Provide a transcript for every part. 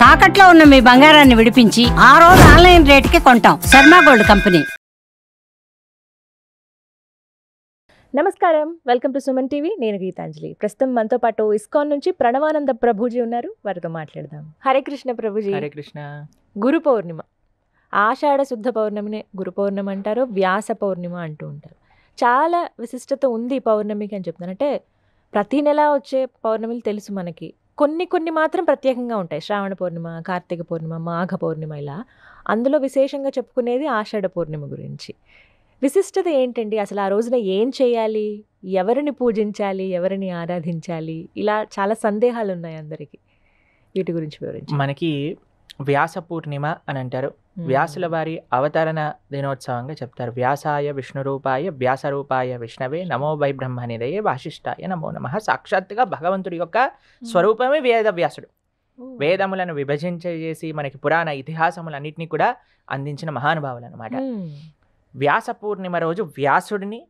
తాకట్లో ఉన్న మీ బంగారాన్ని విడిపించి ఆ రోజు ఆన్లైన్ రేటుకి కొంటాం. Sharma gold company. నమస్కారం, వెల్కమ్ టు సుమన్ టీవీ. నేను గీతాంజలి. ప్రస్తుతం మనతో పాటు ఇస్కాన్ నుంచి ప్రణవానంద ప్రభుజీ ఉన్నారు. వారితో మాట్లాడదాం. హరే కృష్ణ ప్రభుజీ. హరే కృష్ణ. గురు పౌర్ణిమ, ఆషాఢ శుద్ధ పౌర్ణమినే గురు పౌర్ణమి అంటారు, వ్యాస పౌర్ణిమ అంటూ ఉంటారు. చాలా విశిష్టత ఉంది పౌర్ణమికి అని చెప్తున్నాను. అంటే ప్రతి నెల వచ్చే పౌర్ణమిలు తెలుసు మనకి, కొన్ని మాత్రం ప్రత్యేకంగా ఉంటాయి. శ్రావణ పౌర్ణిమ, కార్తీక పౌర్ణిమ, మాఘ పౌర్ణిమ, ఇలా. అందులో విశేషంగా చెప్పుకునేది ఆషాఢ పౌర్ణిమ గురించి. విశిష్టత ఏంటండి? అసలు ఆ రోజున ఏం చేయాలి, ఎవరిని పూజించాలి, ఎవరిని ఆరాధించాలి, ఇలా చాలా సందేహాలు ఉన్నాయి అందరికీ. వీటి గురించి వివరించి. మనకి వ్యాస పూర్ణిమ అని అంటారు. వ్యాసుల వారి అవతరణ దినోత్సవంగా చెప్తారు. వ్యాసాయ విష్ణురూపాయ వ్యాసరూపాయ విష్ణవే నమో వై బ్రహ్మనిదయే వాసిష్ఠాయ నమో నమః. సాక్షాత్తుగా భగవంతుడి యొక్క స్వరూపమే వేదవ్యాసుడు. వేదములను విభజించేసి మనకి పురాణ ఇతిహాసములన్నింటినీ కూడా అందించిన మహానుభావులు అనమాట. వ్యాస పూర్ణిమ రోజు వ్యాసుడిని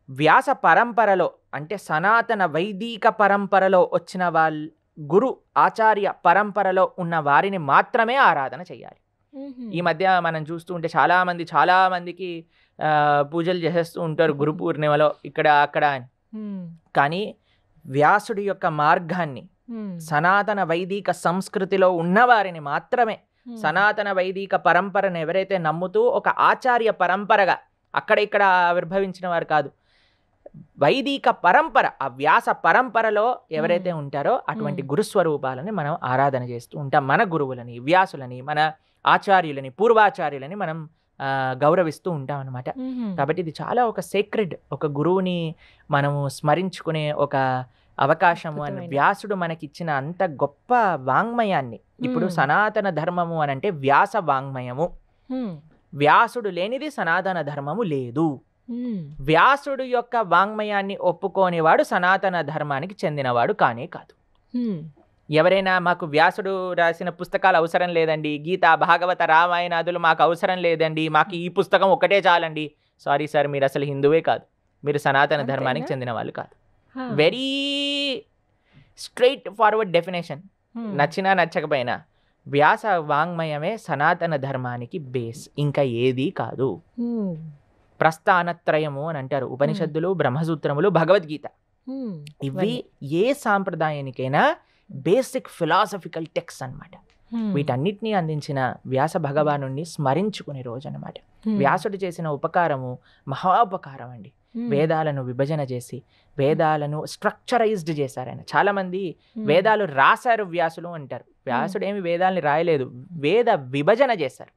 వ్యాస పరంపరలో, అంటే సనాతన వైదిక పరంపరలో వచ్చిన వాళ్ళ గురు ఆచార్య పరంపరలో ఉన్న వారిని మాత్రమే ఆరాధన చేయాలి. ఈ మధ్య మనం చూస్తూ ఉంటే చాలా మందికి పూజలు చేసేస్తూ ఉంటారు గురు పూర్ణిమలో ఇక్కడ అక్కడ అని. కానీ వ్యాసుడి యొక్క మార్గాన్ని, సనాతన వైదిక సంస్కృతిలో ఉన్న వారిని మాత్రమే, సనాతన వైదిక పరంపరను ఎవరైతే నమ్ముతూ ఒక ఆచార్య పరంపరగా అక్కడ ఇక్కడ ఆవిర్భవించిన వారు కాదు, వైదిక పరంపర, ఆ వ్యాస పరంపరలో ఎవరైతే ఉంటారో అటువంటి గురుస్వరూపాలని మనం ఆరాధన చేస్తూ ఉంటాం. మన గురువులని, వ్యాసులని, మన ఆచార్యులని, పూర్వాచార్యులని మనం గౌరవిస్తూ ఉంటాం అనమాట. కాబట్టి ఇది చాలా ఒక సేక్రెడ్, ఒక గురువుని మనము స్మరించుకునే ఒక అవకాశము అని వ్యాసుడు మనకిచ్చిన అంత గొప్ప వాంగ్మయాన్ని. ఇప్పుడు సనాతన ధర్మము అని అంటే వ్యాస వాంగ్మయము. వ్యాసుడు లేనిది సనాతన ధర్మము లేదు. వ్యాసుడు యొక్క వాంగ్మయాన్ని ఒప్పుకోనివాడు సనాతన ధర్మానికి చెందినవాడు కానే కాదు. ఎవరైనా మాకు వ్యాసుడు రాసిన పుస్తకాలు అవసరం లేదండి, గీత భాగవత రామాయణాదులు మాకు అవసరం లేదండి, మాకు ఈ పుస్తకం ఒకటే చాలండి, సారీ సార్, మీరు అసలు హిందువే కాదు, మీరు సనాతన ధర్మానికి చెందిన వాళ్ళు కాదు. Very straight forward definition. నచ్చినా నచ్చకపోయినా వ్యాస వాంగ్మయమే సనాతన ధర్మానికి బేస్, ఇంకా ఏది కాదు. ప్రస్థానత్రయము అని అంటారు. ఉపనిషత్తులు, బ్రహ్మసూత్రములు, భగవద్గీత, ఇవి ఏ సాంప్రదాయానికైనా బేసిక్ ఫిలాసఫికల్ టెక్స్ట్ అన్నమాట. వీటన్నిటినీ అందించిన వ్యాస భగవానుణ్ణి స్మరించుకునే రోజు అనమాట. వ్యాసుడు చేసిన ఉపకారము మహోపకారం అండి. వేదాలను విభజన చేసి వేదాలను స్ట్రక్చరైజ్డ్ చేశారు ఆయన. చాలా మంది వేదాలు రాశారు వ్యాసులు అంటారు. వ్యాసుడు ఏమి వేదాలని రాయలేదు, వేద విభజన చేశారు.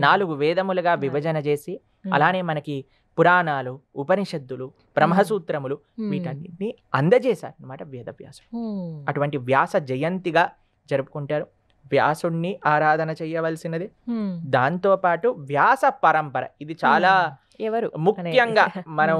4 వేదములుగా విభజన చేసి, అలానే మనకి పురాణాలు, ఉపనిషత్తులు, బ్రహ్మసూత్రములు, వీటన్నిటిని అందజేశారు అనమాట వేదవ్యాసుడు. అటువంటి వ్యాస జయంతిగా జరుపుకుంటారు. వ్యాసుడిని ఆరాధన చేయవలసినది. దాంతో పాటు వ్యాస పరంపర, ఇది చాలా ముఖ్యంగా మనం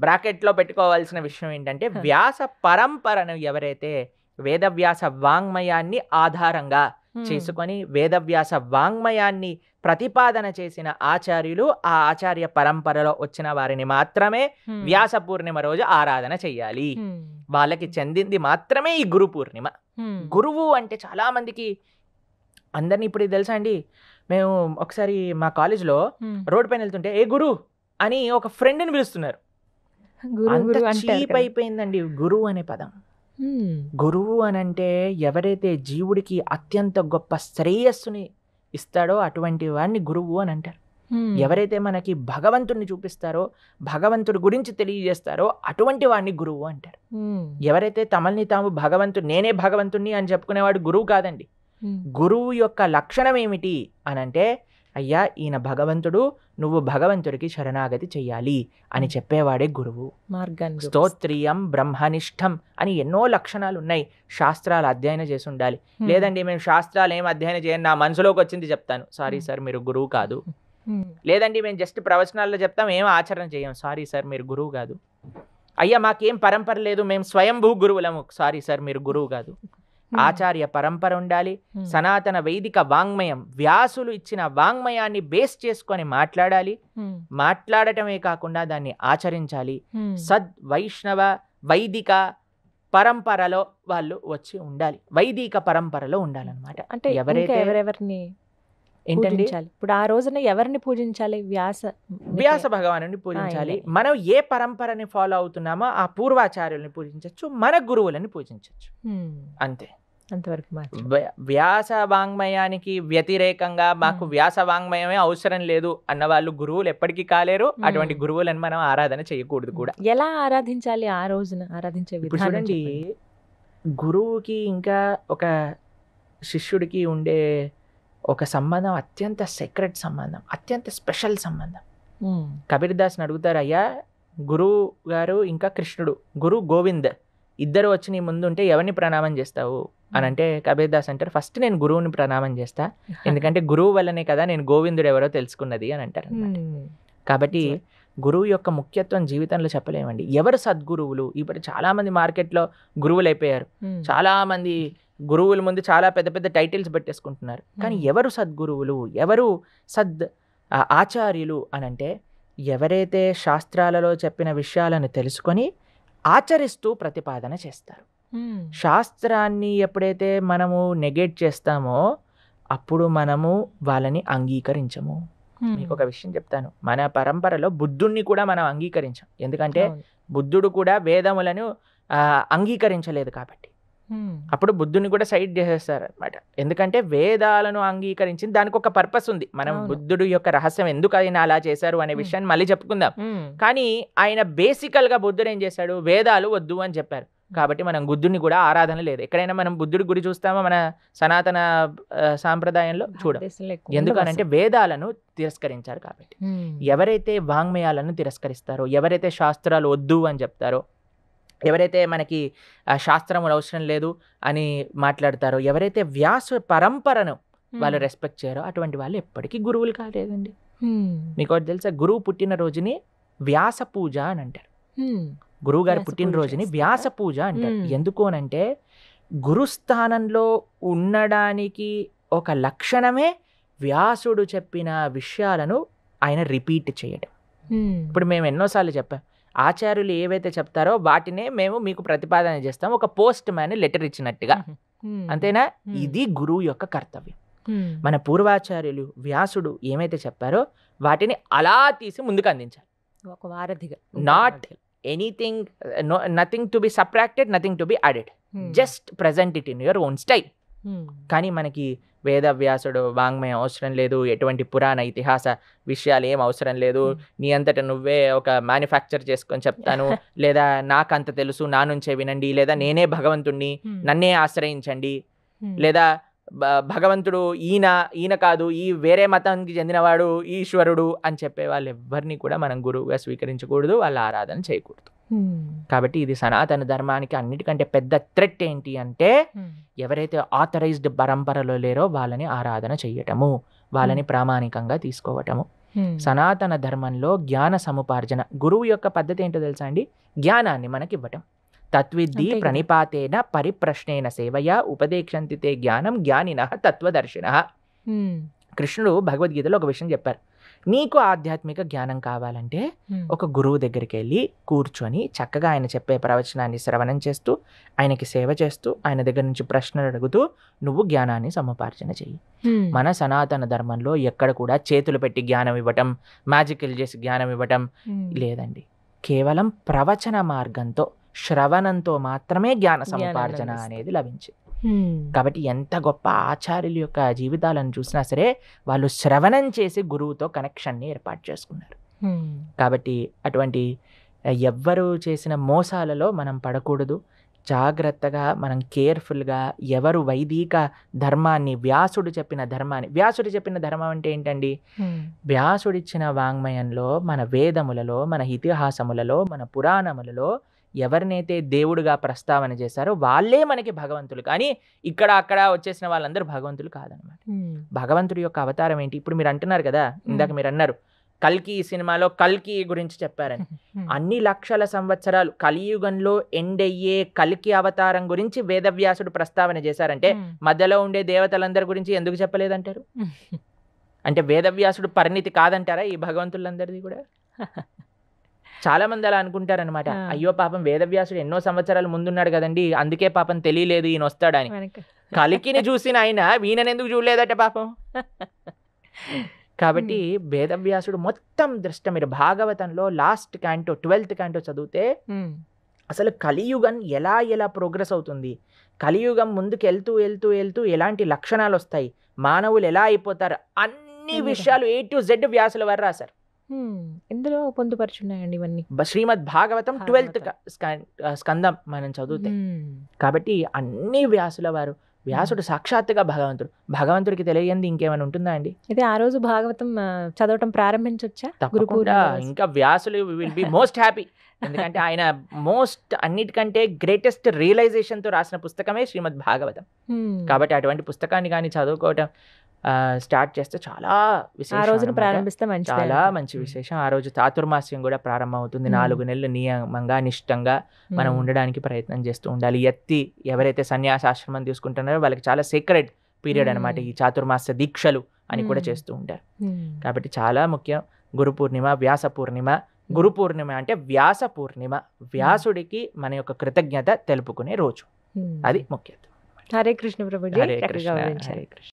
బ్రాకెట్ లో పెట్టుకోవాల్సిన విషయం ఏంటంటే, వ్యాస పరంపరను ఎవరైతే వేదవ్యాస వాంగ్మయాన్ని ఆధారంగా చేసుకొని వేదవ్యాస వాంగ్మయాన్ని ప్రతిపాదన చేసిన ఆచార్యులు, ఆ ఆచార్య పరంపరలో వచ్చిన వారిని మాత్రమే వ్యాస పూర్ణిమ రోజు ఆరాధన చెయ్యాలి. వాళ్ళకి చెందింది మాత్రమే ఈ గురు పూర్ణిమ. గురువు అంటే చాలా మందికి, అందరినీ ఇప్పుడు తెలుసా అండి, మేము ఒకసారి మా కాలేజ్లో రోడ్ పైన వెళ్తుంటే ఏ గురు అని ఒక ఫ్రెండ్ని పిలుస్తున్నారు. అంత చీప్ అయిపోయిందండి గురువు అనే పదం. గురువు అని అంటే ఎవరైతే జీవుడికి అత్యంత గొప్ప శ్రేయస్సుని ఇస్తాడో అటువంటి వాడిని గురువు అని అంటారు. ఎవరైతే మనకి భగవంతుడిని చూపిస్తారో, భగవంతుడి గురించి తెలియజేస్తారో అటువంటి వాడిని గురువు అంటారు. ఎవరైతే తమల్ని తాము నేనే భగవంతుడిని అని చెప్పుకునేవాడు గురువు కాదండి. గురువు యొక్క లక్షణం ఏమిటి అని అంటే, అయ్యా ఈయన భగవంతుడు, నువ్వు భగవంతుడికి శరణాగతి చెయ్యాలి అని చెప్పేవాడే గురువు. స్తోత్రియం బ్రహ్మనిష్టం అని ఎన్నో లక్షణాలు ఉన్నాయి. శాస్త్రాలు అధ్యయనం చేసి ఉండాలి. లేదండి మేము శాస్త్రాలు ఏం అధ్యయనం చేయను, నా మనసులోకి వచ్చింది చెప్తాను, సారీ సార్ మీరు గురువు కాదు. లేదండి మేము జస్ట్ ప్రవచనాల్లో చెప్తాం, ఏం ఆచరణ చేయం, సారీ సార్ మీరు గురువు కాదు. అయ్యా మాకేం పరంపర లేదు, మేము స్వయంభూ గురువులము, సారీ సార్ మీరు గురువు కాదు. ఆచార్య పరంపర ఉండాలి. సనాతన వైదిక వాంగ్మయం, వ్యాసులు ఇచ్చిన వాంగ్మయాన్ని బేస్ చేసుకొని మాట్లాడాలి. మాట్లాడటమే కాకుండా దాన్ని ఆచరించాలి. సద్ వైష్ణవ వైదిక పరంపరలో వాళ్ళు వచ్చి ఉండాలి, వైదిక పరంపరలో ఉండాలన్నమాట. అంటే ఎవరైతే ఎవరెవరిని ఏంటండి పూజించాలి ఇప్పుడు ఆ రోజున ఎవరిని పూజించాలి? వ్యాస భగవానుని పూజించాలి. మనం ఏ పరంపరని ఫాలో అవుతున్నామో ఆ పూర్వాచార్యుల్ని పూజించవచ్చు, మన గురువులని పూజించవచ్చు, అంతే. అంతవరకు మాత్రం. వ్యాస వాంగ్మయానికి వ్యతిరేకంగా మాకు వ్యాస వాంగ్మయమే అవసరం లేదు అన్న వాళ్ళు గురువులు ఎప్పటికీ కాలేరు. అటువంటి గురువులను మనం ఆరాధన చేయకూడదు కూడా. ఎలా ఆరాధించాలి ఆ రోజున? ఆరాధించే ఇప్పుడు విధానం చూడండి, చెప్పండి. గురువుకి ఇంకా ఒక శిష్యుడికి ఉండే ఒక సంబంధం అత్యంత సెక్రెట్ సంబంధం, అత్యంత స్పెషల్ సంబంధం. కబీర్ దాస్ని అడుగుతారు, అయ్యా గురువు గారు ఇంకా కృష్ణుడు, గురు గోవింద్ ఇద్దరు వచ్చి నీ ముందు ఉంటే ఎవరిని ప్రణామం చేస్తావు అని అంటే కబీర్ దాస్ అంటారు, ఫస్ట్ నేను గురువుని ప్రణామం చేస్తా, ఎందుకంటే గురువు వల్లనే కదా నేను గోవిందుడు ఎవరో తెలుసుకున్నది అని అంటారు. కాబట్టి గురువు యొక్క ముఖ్యత్వం జీవితంలో చెప్పలేమండి. ఎవరు సద్గురువులు? ఇప్పుడు చాలా మంది మార్కెట్లో గురువులు అయిపోయారు, చాలా మంది గురువుల ముందు చాలా పెద్ద పెద్ద టైటిల్స్ పెట్టేసుకుంటున్నారు. కానీ ఎవరు సద్గురువులు, ఎవరు సద్ ఆచార్యులు అని అంటే ఎవరైతే శాస్త్రాలలో చెప్పిన విషయాలను తెలుసుకొని ఆచరిస్తూ ప్రతిపాదన చేస్తారు. శాస్త్రాన్ని ఎప్పుడైతే మనము నెగెట్ చేస్తామో అప్పుడు మనము వాళ్ళని అంగీకరించము. మీకు ఒక విషయం చెప్తాను, మన పరంపరలో బుద్ధుణ్ణి కూడా మనం అంగీకరించాం, ఎందుకంటే బుద్ధుడు కూడా వేదములను అంగీకరించలేదు కాబట్టి. అప్పుడు బుద్ధుని కూడా సైడ్ చేసేస్తారు అనమాట. ఎందుకంటే వేదాలను అంగీకరించింది దానికి ఒక పర్పస్ ఉంది. మనం బుద్ధుడు యొక్క రహస్యం ఎందుకు ఆయన అలా చేశారు అనే విషయాన్ని మళ్ళీ చెప్పుకుందాం. కానీ ఆయన బేసికల్ గా బుద్ధుడు ఏం చేశాడు, వేదాలు వద్దు అని చెప్పారు. కాబట్టి మనం బుద్ధుడిని కూడా ఆరాధన లేదు. ఎక్కడైనా మనం బుద్ధుడి గుడి చూస్తామో మన సనాతన సాంప్రదాయంలో చూడం. ఎందుకనంటే వేదాలను తిరస్కరించారు కాబట్టి. ఎవరైతే వాంగ్మయాలను తిరస్కరిస్తారో, ఎవరైతే శాస్త్రాలు వద్దు అని చెప్తారో, ఎవరైతే మనకి శాస్త్రములు అవసరం లేదు అని మాట్లాడతారో, ఎవరైతే వ్యాస పరంపరను వాళ్ళు రెస్పెక్ట్ చేయరో అటువంటి వాళ్ళు ఎప్పటికీ గురువులు కాలేదండి. మీకు తెలుసా, గురువు పుట్టినరోజుని వ్యాస పూజ అని అంటారు. గురువు గారి పుట్టినరోజుని వ్యాస పూజ అంటారు. ఎందుకు అనంటే గురుస్థానంలో ఉండడానికి ఒక లక్షణమే వ్యాసుడు చెప్పిన విషయాలను ఆయన రిపీట్ చేయడం. ఇప్పుడు మేము ఎన్నోసార్లు చెప్పాం, ఆచార్యులు ఏవైతే చెప్తారో వాటినే మేము మీకు ప్రతిపాదన చేస్తాం, ఒక పోస్ట్ మ్యాన్ లెటర్ ఇచ్చినట్టుగా, అంతేనా? ఇది గురువు యొక్క కర్తవ్యం. మన పూర్వాచార్యులు వ్యాసుడు ఏమైతే చెప్పారో వాటిని అలా తీసి ముందుకు అందించాలి, ఒక వారధిగా. Not anything, nothing to be subtracted, nothing to be added, just present it in your own style. కానీ మనకి వేదవ్యాసుడు వాంగ్మయం అవసరం లేదు, ఎటువంటి పురాణ ఇతిహాస విషయాలు ఏం అవసరం లేదు, నీ అంతటా నువ్వే ఒక మ్యానుఫ్యాక్చర్ చేసుకొని చెప్తాను, లేదా నాకంత తెలుసు నా నుంచే వినండి, లేదా నేనే భగవంతుణ్ణి నన్నే ఆశ్రయించండి, లేదా భగవంతుడు ఈయన కాదు, ఈ వేరే మతానికి చెందినవాడు ఈశ్వరుడు అని చెప్పే వాళ్ళు ఎవరిని కూడా మనం గురువుగా స్వీకరించకూడదు, వాళ్ళ ఆరాధన చేయకూడదు. కాబట్టి ఇది సనాతన ధర్మానికి అన్నిటికంటే పెద్ద థ్రెట్ ఏంటి అంటే ఎవరైతే ఆథరైజ్డ్ పరంపరలో లేరో వాళ్ళని ఆరాధన చెయ్యటము, వాళ్ళని ప్రామాణికంగా తీసుకోవటము. సనాతన ధర్మంలో జ్ఞాన సముపార్జన, గురువు యొక్క పద్ధతి ఏంటో తెలుసా అండి? జ్ఞానాన్ని మనకి ఇవ్వటం. తత్విద్ధి ప్రణిపాతేన పరిప్రశ్నేన సేవయా ఉపదేక్షంతి తే జ్ఞానం జ్ఞానినః తత్వదర్శినః. కృష్ణుడు భగవద్గీతలో ఒక విషయం చెప్పారు, నీకు ఆధ్యాత్మిక జ్ఞానం కావాలంటే ఒక గురువు దగ్గరికి వెళ్ళి కూర్చొని చక్కగా ఆయన చెప్పే ప్రవచనాన్ని శ్రవణం చేస్తూ, ఆయనకి సేవ చేస్తూ, ఆయన దగ్గర నుంచి ప్రశ్నలు అడుగుతూ నువ్వు జ్ఞానాన్ని సముపార్జన చెయ్యి. మన సనాతన ధర్మంలో ఎక్కడ కూడా చేతులు పెట్టి జ్ఞానం ఇవ్వటం, మ్యాజికల్ చేసి జ్ఞానం ఇవ్వటం లేదండి. కేవలం ప్రవచన మార్గంతో, శ్రవణంతో మాత్రమే జ్ఞాన సముపార్జన అనేది లభించింది. కాబట్టి ఎంత గొప్ప ఆచార్యుల యొక్క జీవితాలను చూసినా సరే వాళ్ళు శ్రవణం చేసి గురువుతో కనెక్షన్ని ఏర్పాటు చేసుకున్నారు. కాబట్టి అటువంటి ఎవ్వరు చేసిన మోసాలలో మనం పడకూడదు. జాగ్రత్తగా మనం కేర్ఫుల్గా ఎవరు వైదిక ధర్మాన్ని, వ్యాసుడు చెప్పిన ధర్మం అంటే ఏంటండి? వ్యాసుడిచ్చిన వాంగ్మయంలో, మన వేదములలో, మన ఇతిహాసములలో, మన పురాణములలో ఎవరినైతే దేవుడుగా ప్రస్తావన చేశారో వాళ్ళే మనకి భగవంతులు. కానీ ఇక్కడ అక్కడ వచ్చేసిన వాళ్ళందరూ భగవంతులు కాదనమాట. భగవంతుడి యొక్క అవతారం ఏంటి? ఇప్పుడు మీరు అంటున్నారు కదా, ఇందాక మీరు అన్నారు కల్కి సినిమాలో కల్కి గురించి చెప్పారని. అన్ని లక్షల సంవత్సరాలు కలియుగంలో ఎండ్ అయ్యే కల్కి అవతారం గురించి వేదవ్యాసుడు ప్రస్తావన చేశారంటే మధ్యలో ఉండే దేవతలందరి గురించి ఎందుకు చెప్పలేదంటారు? అంటే వేదవ్యాసుడు పరిణితి కాదంటారా ఈ భగవంతులందరిది కూడా? చాలా మంది అలా అనుకుంటారనమాట. ఆ. అయ్యో పాపం వేదవ్యాసుడు ఎన్నో సంవత్సరాల ముందున్నాడు కదండి, అందుకే పాపం తెలియలేదు ఈయన వస్తాడని. వెనక. కలికిని చూసిన ఆయన వీణనెందుకు చూడలేదట పాపం. కాబట్టి వేదవ్యాసుడు మొత్తం దృష్ట, మీరు భాగవతంలో లాస్ట్ క్యాంటో 12th క్యాంటో చదివితే అసలు కలియుగం ఎలా ఎలా ప్రోగ్రెస్ అవుతుంది, కలియుగం ముందుకు వెళ్తూ వెళ్తూ వెళ్తూ ఎలాంటి లక్షణాలు వస్తాయి, మానవులు ఎలా అయిపోతారు, అన్ని విషయాలు A to Z వ్యాసుల వారు రాశారు. ఇందులో పొందుపరుచున్నాయండి ఇవన్నీ. శ్రీమద్ భాగవతం 12th స్కందం మనం చదివితే. కాబట్టి అన్ని వ్యాసుల వారు, వ్యాసుడు సాక్షాత్తుగా భగవంతుడు. భగవంతుడికి తెలియంది ఇంకేమైనా ఉంటుందా అండి? అయితే ఆ రోజు భాగవతం చదవటం ప్రారంభించొచ్చా? తప్పకుండా. ఇంకా వ్యాసులు విల్ బి మోస్ట్ హ్యాపీ. ఎందుకంటే ఆయన మోస్ట్ అన్నిటికంటే గ్రేటెస్ట్ రియలైజేషన్ తో రాసిన పుస్తకమే శ్రీమద్ భాగవతం. కాబట్టి అటువంటి పుస్తకాన్ని కానీ చదువుకోవటం స్టార్ట్ చేస్తే చాలా విశేషం. ఆ రోజున ప్రారంభిస్తే మంచిది. చాలా మంచి విశేషం. ఆ రోజు చాతుర్మాస్యం కూడా ప్రారంభం అవుతుంది. 4 నెలలు నియమంగా నిష్టంగా మనం ఉండడానికి ప్రయత్నం చేస్తూ ఉండాలి. ఎవరైతే సన్యాసాశ్రమం తీసుకుంటున్నారో వాళ్ళకి చాలా సీక్రెట్ పీరియడ్ అనమాట ఈ చాతుర్మాస్య దీక్షలు అని కూడా చేస్తూ ఉంటారు. కాబట్టి చాలా ముఖ్యం. గురు పూర్ణిమ, వ్యాస పూర్ణిమ. గురు పూర్ణిమ అంటే వ్యాస పూర్ణిమ, వ్యాసుడికి మన యొక్క కృతజ్ఞత తెలుపుకునే రోజు. అది ముఖ్యత. హరే కృష్ణ ప్రభుజీ. హరే కృష్ణ, హరే కృష్ణ.